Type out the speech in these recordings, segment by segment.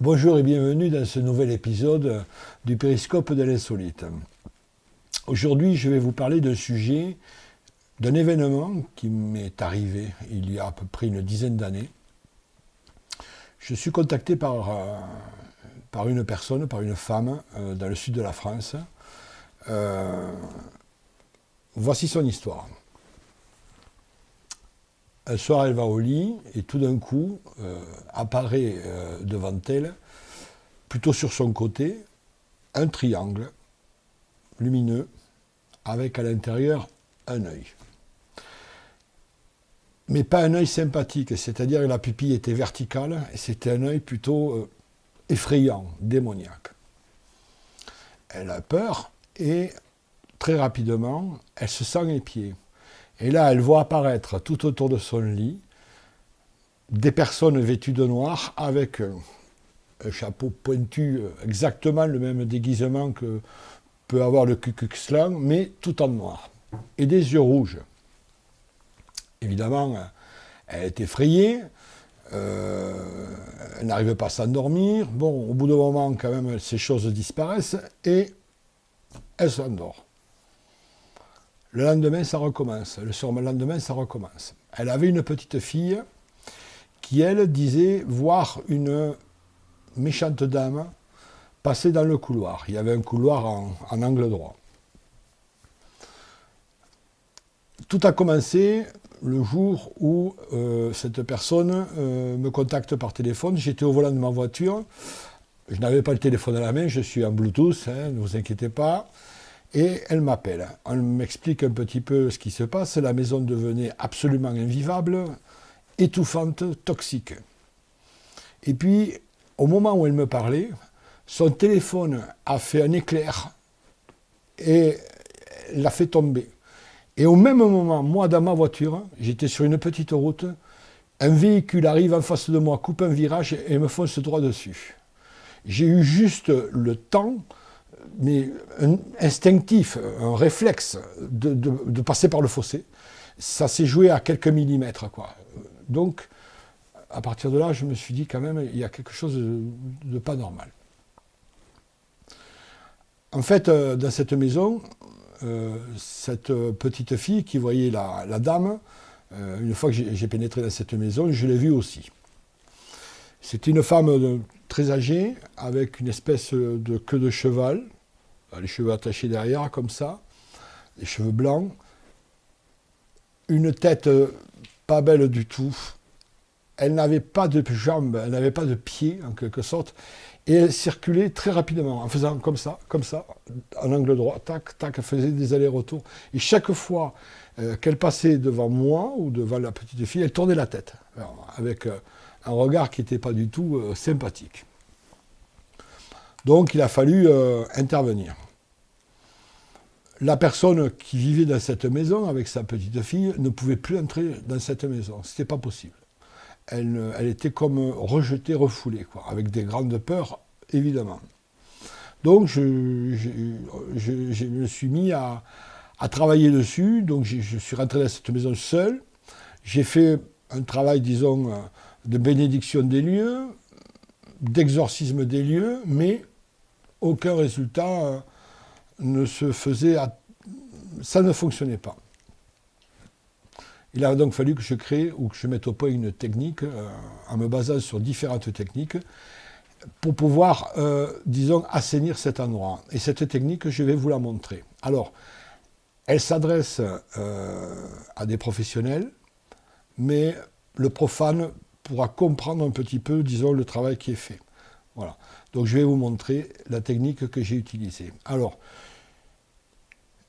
Bonjour et bienvenue dans ce nouvel épisode du Périscope de l'insolite. Aujourd'hui, je vais vous parler d'un sujet, d'un événement qui m'est arrivé il y a à peu près une dizaine d'années. Je suis contacté par une personne, par une femme dans le sud de la France. Voici son histoire. Un soir, elle va au lit et tout d'un coup apparaît devant elle, plutôt sur son côté, un triangle lumineux avec à l'intérieur un œil. Mais pas un œil sympathique, c'est-à-dire que la pupille était verticale et c'était un œil plutôt effrayant, démoniaque. Elle a peur et très rapidement, elle se sent épiée. Et là, elle voit apparaître tout autour de son lit des personnes vêtues de noir avec un chapeau pointu, exactement le même déguisement que peut avoir le Ku Klux Klan, mais tout en noir. Et des yeux rouges. Évidemment, elle est effrayée, elle n'arrive pas à s'endormir. Bon, au bout d'un moment, quand même, ces choses disparaissent et elle s'endort. Le lendemain, ça recommence. Le lendemain, ça recommence. Elle avait une petite fille qui, elle, disait voir une méchante dame passer dans le couloir. Il y avait un couloir en angle droit. Tout a commencé le jour où cette personne me contacte par téléphone. J'étais au volant de ma voiture. Je n'avais pas le téléphone à la main, je suis en Bluetooth, ne vous inquiétez pas. Et elle m'appelle. Elle m'explique un petit peu ce qui se passe. La maison devenait absolument invivable, étouffante, toxique. Et puis, au moment où elle me parlait, son téléphone a fait un éclair et l'a fait tomber. Et au même moment, moi, dans ma voiture, j'étais sur une petite route, un véhicule arrive en face de moi, coupe un virage et me fonce droit dessus. J'ai eu juste le temps, mais instinctif, un réflexe de passer par le fossé. Ça s'est joué à quelques millimètres, quoi. Donc, à partir de là, je me suis dit quand même, il y a quelque chose de pas normal. En fait, dans cette maison, cette petite fille qui voyait la dame, une fois que j'ai pénétré dans cette maison, je l'ai vue aussi. C'était une femme très âgée, avec une espèce de queue de cheval, les cheveux attachés derrière, comme ça, les cheveux blancs, une tête pas belle du tout. Elle n'avait pas de jambes, elle n'avait pas de pieds, en quelque sorte, et elle circulait très rapidement, en faisant comme ça, en angle droit, tac, tac, elle faisait des allers-retours. Et chaque fois qu'elle passait devant moi ou devant la petite fille, elle tournait la tête, avec un regard qui n'était pas du tout sympathique. Donc il a fallu intervenir. La personne qui vivait dans cette maison avec sa petite fille ne pouvait plus entrer dans cette maison, ce n'était pas possible. Elle était comme rejetée, refoulée, quoi, avec des grandes peurs, évidemment. Donc je me suis mis à travailler dessus, donc je suis rentré dans cette maison seul. J'ai fait un travail, disons, de bénédiction des lieux, d'exorcisme des lieux, mais aucun résultat ne se faisait, ça ne fonctionnait pas. Il a donc fallu que je crée ou que je mette au point une technique en me basant sur différentes techniques pour pouvoir, disons, assainir cet endroit. Et cette technique, je vais vous la montrer. Alors, elle s'adresse à des professionnels, mais le profane pourra comprendre un petit peu, disons, le travail qui est fait. Voilà. Donc, je vais vous montrer la technique que j'ai utilisée. Alors,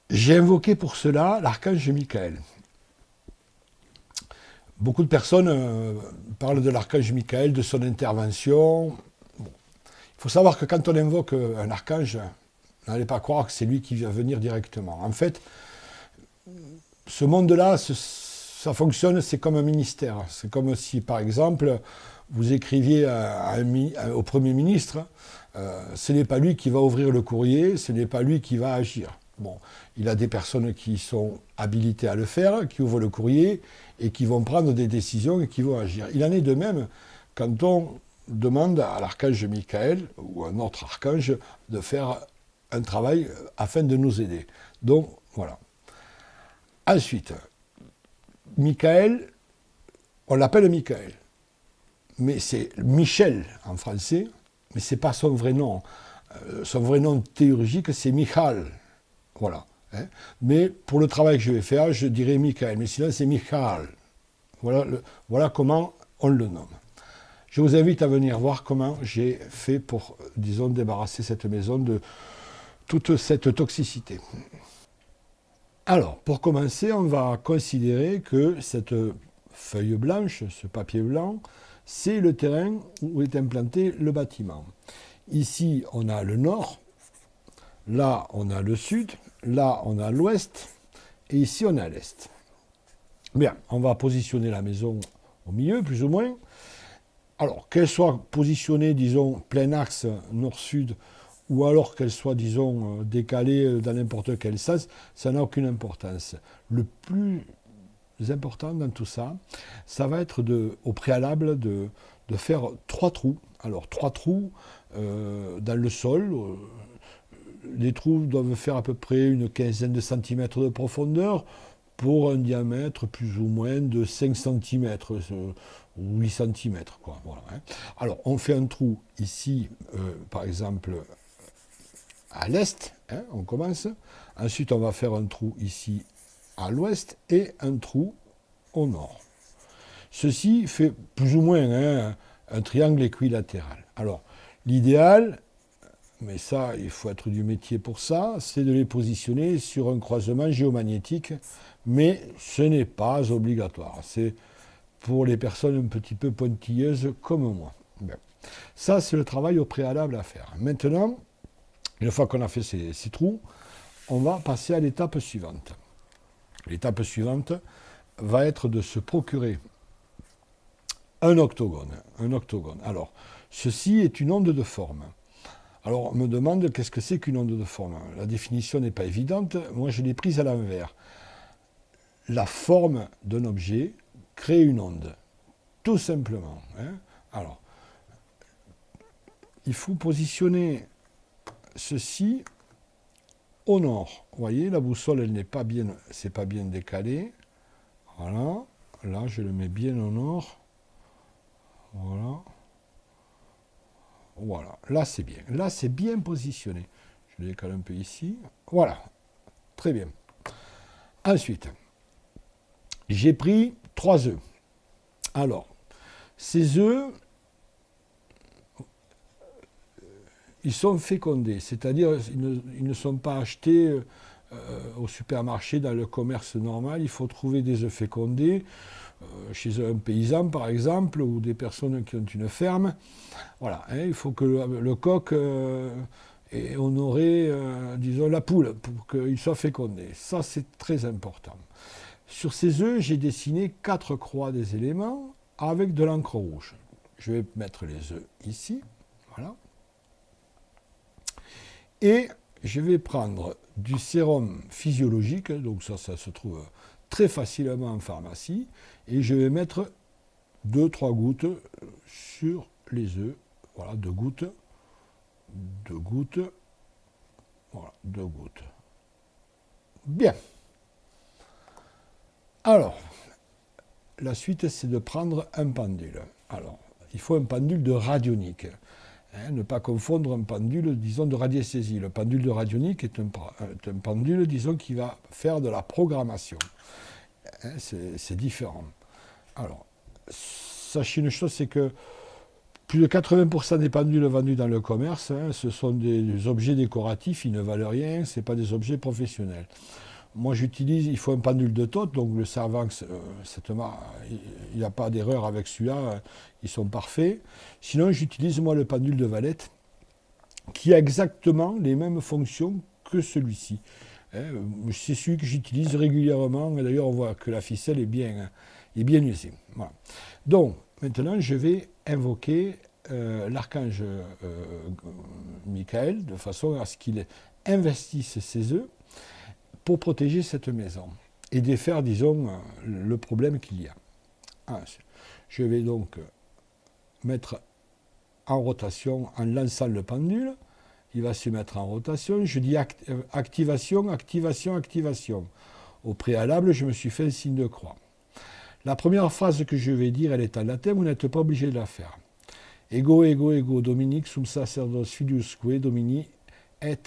j'ai invoqué pour cela l'archange Michael. Beaucoup de personnes parlent de l'archange Michael, de son intervention. Bon. Il faut savoir que quand on invoque un archange, n'allez pas croire que c'est lui qui va venir directement. En fait, ce monde-là, ça fonctionne, c'est comme un ministère. C'est comme si, par exemple, vous écriviez au Premier ministre, ce n'est pas lui qui va ouvrir le courrier, ce n'est pas lui qui va agir. Bon, il a des personnes qui sont habilitées à le faire, qui ouvrent le courrier et qui vont prendre des décisions et qui vont agir. Il en est de même quand on demande à l'archange Michael ou à un autre archange de faire un travail afin de nous aider. Donc voilà. Ensuite, Michael, on l'appelle Michael, mais c'est Michel en français, mais c'est pas son vrai nom. Son vrai nom théurgique, c'est Michal. Voilà. Hein. Mais pour le travail que je vais faire, je dirais Michael, mais sinon c'est Michal. Voilà comment on le nomme. Je vous invite à venir voir comment j'ai fait pour, disons, débarrasser cette maison de toute cette toxicité. Alors, pour commencer, on va considérer que cette feuille blanche, ce papier blanc, c'est le terrain où est implanté le bâtiment. Ici, on a le nord, là, on a le sud, là, on a l'ouest, et ici, on a l'est. Bien, on va positionner la maison au milieu, plus ou moins. Alors, qu'elle soit positionnée, disons, plein axe nord-sud, ou alors qu'elle soit, disons, décalée dans n'importe quel sens, ça n'a aucune importance. Le plus important dans tout ça, ça va être au préalable de faire 3 trous. Alors, 3 trous dans le sol. Les trous doivent faire à peu près une quinzaine de centimètres de profondeur pour un diamètre plus ou moins de 5 centimètres, 8 centimètres. Quoi. Voilà, hein. Alors, on fait un trou ici, par exemple, à l'est, hein, on commence. Ensuite, on va faire un trou ici à l'ouest et un trou au nord. Ceci fait plus ou moins un triangle équilatéral. Alors, l'idéal, mais ça, il faut être du métier pour ça, c'est de les positionner sur un croisement géomagnétique, mais ce n'est pas obligatoire. C'est pour les personnes un petit peu pointilleuses comme moi. Bien. Ça, c'est le travail au préalable à faire. Maintenant, une fois qu'on a fait ces trous, on va passer à l'étape suivante. L'étape suivante va être de se procurer un octogone. Alors, ceci est une onde de forme. Alors, on me demande qu'est-ce que c'est qu'une onde de forme. La définition n'est pas évidente. Moi, je l'ai prise à l'envers. La forme d'un objet crée une onde. Tout simplement. Hein. Alors, il faut positionner ceci au nord. Vous voyez, la boussole, elle n'est pas bien, c'est pas bien décalé. Voilà. Là, je le mets bien au nord. Voilà. Voilà. Là, c'est bien. Là, c'est bien positionné. Je le décale un peu ici. Voilà. Très bien. Ensuite, j'ai pris 3 œufs. Alors, ces œufs, ils sont fécondés, c'est-à-dire ils ne sont pas achetés au supermarché dans le commerce normal. Il faut trouver des œufs fécondés chez un paysan, par exemple, ou des personnes qui ont une ferme. Voilà, hein, il faut que le coq ait honoré, disons, la poule pour qu'il soit fécondé. Ça, c'est très important. Sur ces œufs, j'ai dessiné 4 croix des éléments avec de l'encre rouge. Je vais mettre les œufs ici, voilà. Et je vais prendre du sérum physiologique, donc ça se trouve très facilement en pharmacie, et je vais mettre 2-3 gouttes sur les œufs. Voilà, 2 gouttes, voilà, 2 gouttes. Bien. Alors, la suite, c'est de prendre un pendule. Alors, il faut un pendule de radionique. Hein, ne pas confondre un pendule, disons, de radiesthésie. Le pendule de radionique est un pendule, disons, qui va faire de la programmation. Hein, c'est différent. Alors, sachez une chose, c'est que plus de 80% des pendules vendus dans le commerce, hein, ce sont des objets décoratifs, ils ne valent rien, ce n'est pas des objets professionnels. Moi, il faut un pendule de Toth, donc le Servax, il n'y a pas d'erreur avec celui-là, ils sont parfaits. Sinon, j'utilise moi le pendule de Valette, qui a exactement les mêmes fonctions que celui-ci. Hein, c'est celui que j'utilise régulièrement, et d'ailleurs on voit que la ficelle est bien usée. Voilà. Donc, maintenant, je vais invoquer l'archange Michael, de façon à ce qu'il investisse ses œufs, pour protéger cette maison et défaire, disons, le problème qu'il y a. Je vais donc mettre en rotation en lançant le pendule. Il va se mettre en rotation. Je dis activation, activation, activation. Au préalable, je me suis fait un signe de croix. La première phrase que je vais dire, elle est en latin, vous n'êtes pas obligé de la faire. Ego, ego, ego, Dominic, sum sacerdos fidiusque, Domini, et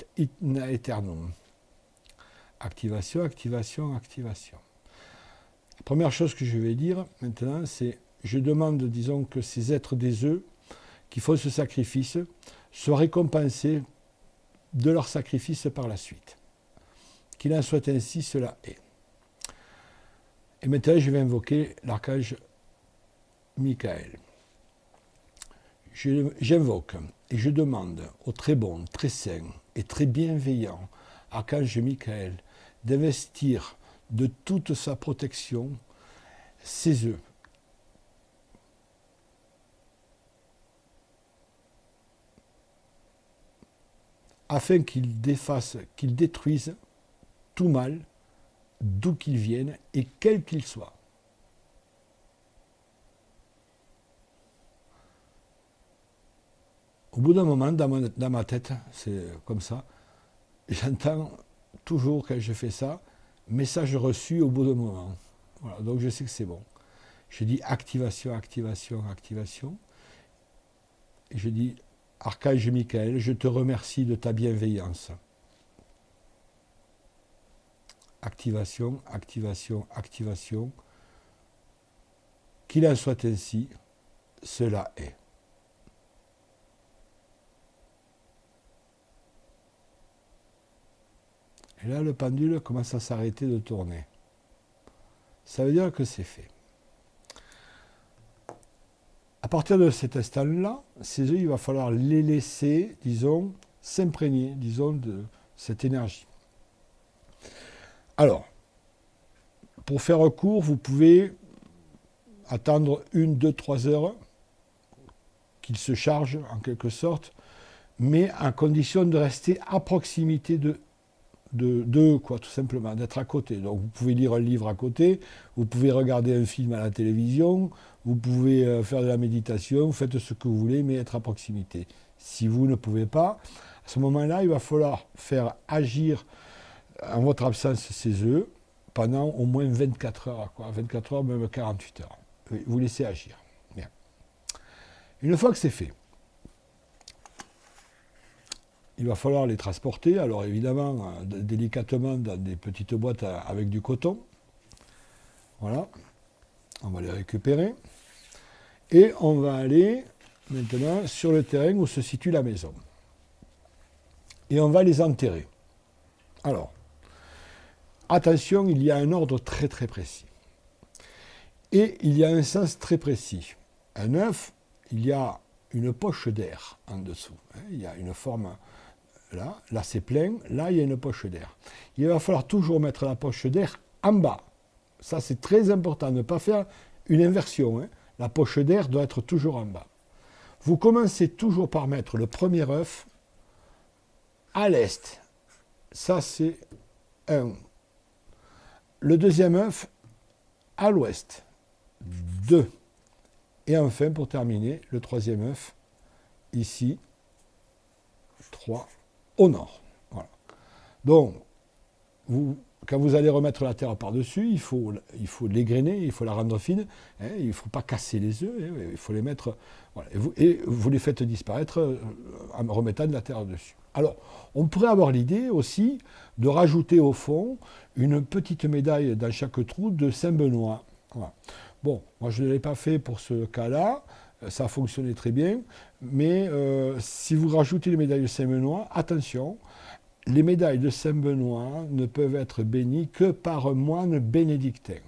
in aeternum. Activation, activation, activation. La première chose que je vais dire maintenant, c'est je demande, disons, que ces êtres des œufs qui font ce sacrifice soient récompensés de leur sacrifice par la suite. Qu'il en soit ainsi, cela est. Et maintenant, je vais invoquer l'archange Michael. J'invoque et je demande au très bon, très saint et très bienveillant archange Michael d'investir de toute sa protection ses œufs. Afin qu'il détruise tout mal, d'où qu'il vienne et quel qu'il soit. Au bout d'un moment, dans ma tête, c'est comme ça, j'entends toujours quand je fais ça, message reçu au bout d'un moment. Voilà, donc je sais que c'est bon. Je dis activation, activation, activation. Et je dis, archange Michael, je te remercie de ta bienveillance. Activation, activation, activation. Qu'il en soit ainsi, cela est. Et là, le pendule commence à s'arrêter de tourner. Ça veut dire que c'est fait. À partir de cet instant-là, ces œufs, il va falloir les laisser, disons, s'imprégner, disons, de cette énergie. Alors, pour faire court, vous pouvez attendre 1, 2, 3 heures qu'il se charge, en quelque sorte, mais à condition de rester à proximité de quoi, tout simplement, d'être à côté. Donc vous pouvez lire un livre à côté, vous pouvez regarder un film à la télévision, vous pouvez faire de la méditation, vous faites ce que vous voulez, mais être à proximité. Si vous ne pouvez pas, à ce moment-là, il va falloir faire agir en votre absence ces œufs pendant au moins 24 heures, quoi, 24 heures, même 48 heures. Vous laissez agir. Bien. Une fois que c'est fait, il va falloir les transporter, alors évidemment, délicatement dans des petites boîtes avec du coton. Voilà. On va les récupérer. Et on va aller maintenant sur le terrain où se situe la maison. Et on va les enterrer. Alors, attention, il y a un ordre très très précis. Et il y a un sens très précis. Un œuf, il y a une poche d'air en dessous. Il y a une forme... Là c'est plein, là il y a une poche d'air. Il va falloir toujours mettre la poche d'air en bas. Ça c'est très important, ne pas faire une inversion. La poche d'air doit être toujours en bas. Vous commencez toujours par mettre le premier œuf à l'est. Ça c'est 1. Le deuxième œuf à l'ouest. 2. Et enfin pour terminer, le troisième œuf ici. 3. Au nord. Voilà. Donc, quand vous allez remettre la terre par-dessus, il faut l'égrainer, il faut la rendre fine, il ne faut pas casser les œufs, il faut les mettre... Voilà, et vous les faites disparaître en remettant de la terre dessus. Alors, on pourrait avoir l'idée aussi de rajouter au fond une petite médaille dans chaque trou de Saint-Benoît. Voilà. Bon, moi je ne l'ai pas fait pour ce cas-là, ça a fonctionné très bien, mais si vous rajoutez les médailles de Saint-Benoît, attention, les médailles de Saint-Benoît ne peuvent être bénies que par un moine bénédictin.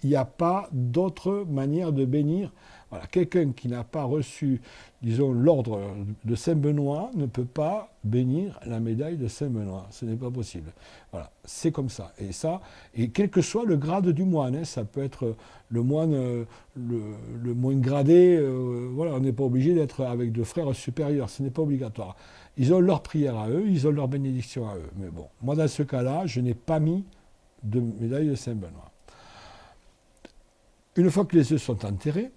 Il n'y a pas d'autre manière de bénir. Voilà, quelqu'un qui n'a pas reçu, disons, l'ordre de Saint-Benoît ne peut pas bénir la médaille de Saint-Benoît. Ce n'est pas possible. Voilà, c'est comme ça. Et quel que soit le grade du moine, ça peut être le moine le moins gradé. Voilà, on n'est pas obligé d'être avec de frères supérieurs. Ce n'est pas obligatoire. Ils ont leur prière à eux, ils ont leur bénédiction à eux. Mais bon, moi dans ce cas-là, je n'ai pas mis de médaille de Saint-Benoît. Une fois que les œufs sont enterrés,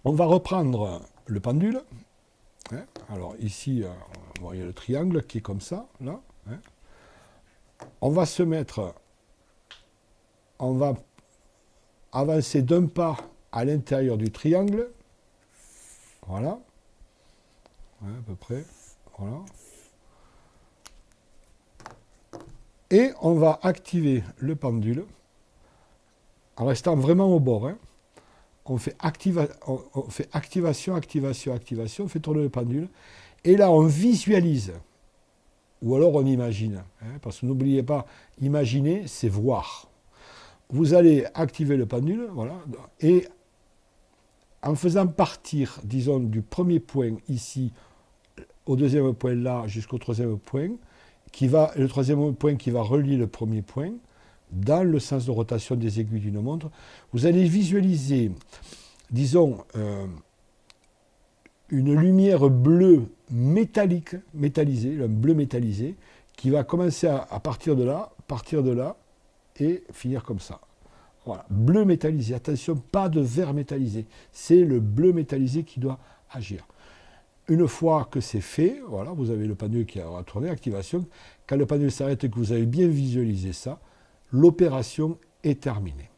on va reprendre le pendule. Hein. Alors ici, bon, il y a le triangle qui est comme ça, là. Hein. On va se mettre, on va avancer d'un pas à l'intérieur du triangle. Voilà. Ouais, à peu près. Voilà. Et on va activer le pendule en restant vraiment au bord. Hein. On fait activation, activation, activation, on fait tourner le pendule. Et là, on visualise. Ou alors on imagine. Hein, parce que n'oubliez pas, imaginer, c'est voir. Vous allez activer le pendule, voilà, et en faisant partir, disons, du premier point ici, au deuxième point là, jusqu'au troisième point, le troisième point qui va relier le premier point, dans le sens de rotation des aiguilles d'une montre, vous allez visualiser, disons, une lumière bleue métallique, métallisée, un bleu métallisé, qui va commencer à partir de là, et finir comme ça. Voilà, bleu métallisé. Attention, pas de vert métallisé. C'est le bleu métallisé qui doit agir. Une fois que c'est fait, voilà, vous avez le pendule qui a tourné, activation. Quand le pendule s'arrête et que vous avez bien visualisé ça, l'opération est terminée.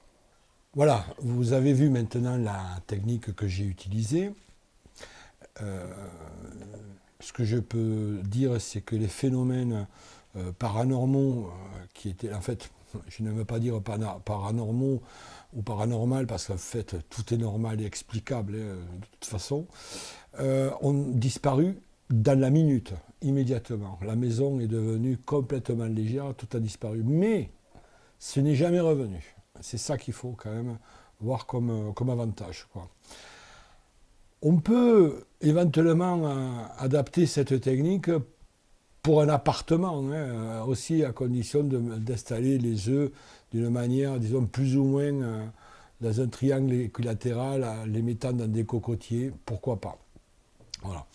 Voilà, vous avez vu maintenant la technique que j'ai utilisée. Ce que je peux dire, c'est que les phénomènes paranormaux, qui étaient en fait, je ne veux pas dire paranormaux ou paranormal, parce qu'en fait, tout est normal et explicable de toute façon, ont disparu dans la minute, immédiatement. La maison est devenue complètement légère, tout a disparu. Mais ce n'est jamais revenu. C'est ça qu'il faut quand même voir comme avantage, quoi. On peut éventuellement adapter cette technique pour un appartement, hein, aussi à condition d'installer les œufs d'une manière, disons, plus ou moins dans un triangle équilatéral, les mettant dans des cocotiers, pourquoi pas. Voilà.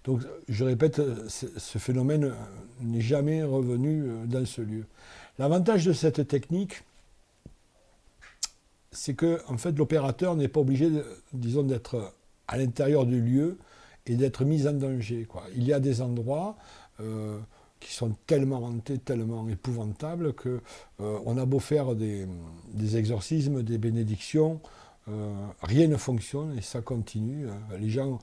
Donc, je répète, ce phénomène n'est jamais revenu dans ce lieu. L'avantage de cette technique, c'est que, en fait, l'opérateur n'est pas obligé, disons, d'être à l'intérieur du lieu et d'être mis en danger, quoi. Il y a des endroits qui sont tellement hantés, tellement épouvantables que on a beau faire des exorcismes, des bénédictions, rien ne fonctionne et ça continue. Les gens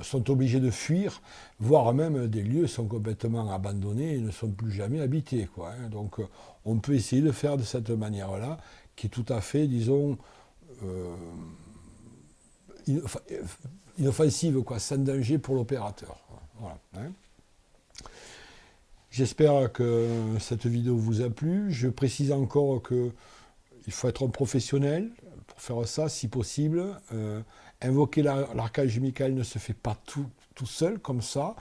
sont obligés de fuir, voire même des lieux sont complètement abandonnés et ne sont plus jamais habités, quoi, hein. Donc on peut essayer de faire de cette manière-là, qui est tout à fait, disons, inoffensive, quoi, sans danger pour l'opérateur. Voilà, hein. J'espère que cette vidéo vous a plu. Je précise encore qu'il faut être un professionnel pour faire ça, si possible. Invoquer l'archange Michael ne se fait pas tout seul, comme ça.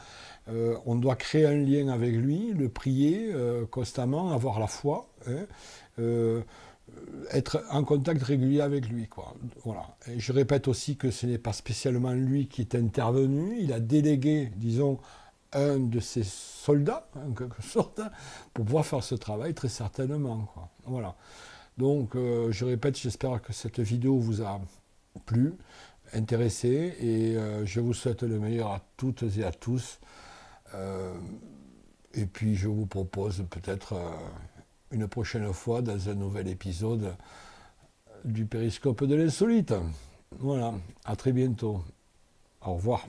On doit créer un lien avec lui, le prier constamment, avoir la foi, hein, être en contact régulier avec lui, quoi. Voilà. Et je répète aussi que ce n'est pas spécialement lui qui est intervenu. Il a délégué, disons, un de ses soldats, en quelque sorte, pour pouvoir faire ce travail, très certainement, quoi. Voilà. Donc, je répète, j'espère que cette vidéo vous a plu, intéressé, et je vous souhaite le meilleur à toutes et à tous. Et puis, je vous propose peut-être une prochaine fois dans un nouvel épisode du Périscope de l'insolite. Voilà, à très bientôt. Au revoir.